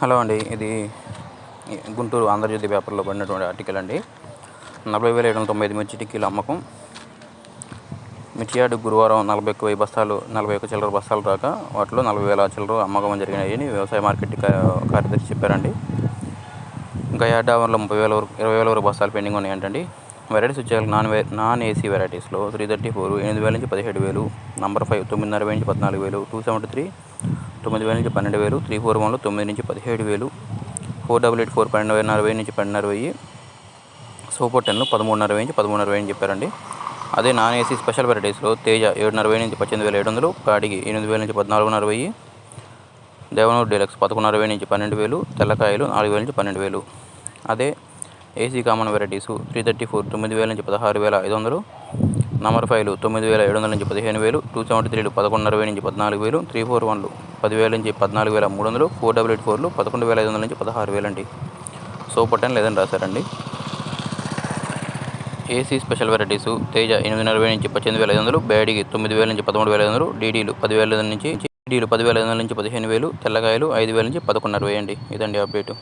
Hello అండి. ఇది గుంటూరు ఆంధ్రజ్యోతి పేపర్లో పడినటువంటి ఆర్టికల్ అండి. 40,795 మిర్చి టిక్కీల అమ్మకం. మిర్చి యార్డు గురువారం 41,000 బస్తాలు 41 చిల్లర బస్తాలు రాక వాటిలో 40,000 చిల్లర అమ్మకం జరిగినాయని వ్యవసాయ మార్కెట్ కార్యదర్శి చెప్పారండి. ఇంకా యార్డ్ ఆవరణలో 20,000 వరకు బస్తాలు పెండింగ్ ఉన్నాయంటండి. వెరైటీస్ వచ్చే నాన్ ఏసీ వెరైటీస్లో 334 8,000 నుంచి 17,000, నంబర్ 5 9,500 నుంచి 14,000, 273 9,000 నుంచి 12,000, 341 9 నుంచి 17,000, 488 12,500 నుంచి 12,500, సూపర్ 10 13,500 నుంచి 13,500 అని చెప్పారండి. అదే నాన్ ఏసీ స్పెషల్ వెరైటీస్లో తేజ 7,500 నుంచి 18,700, కాడిగి 8,000 నుంచి 14,500, దేవనూరు డీలక్స్ 11,500 నుంచి 12,000, తెల్లకాయలు 4,000 నుంచి 12,000. అదే ఏసీ కామన్ వెరైటీసు 334 9,000 నుంచి 16,500, నంబర్ 5 9,700 నుంచి 15,000, 273 11,500 నుంచి 14,000, 341 10,000 నుంచి 14,300, 488 11,500 నుంచి 16,000 అండి. సూపర్ 10 లేదని రాశారండి. ఏసీ స్పెషల్ వెరైటీసు తేజ 8,500 నుంచి 18,500, బ్యాడిగి 9,000 నుంచి 13,500, డీడీలు 10,000 నుంచి 15,000, తెల్లకాయలు 5,000 నుంచి 11,500 అండి. ఇదండి అప్డేటు.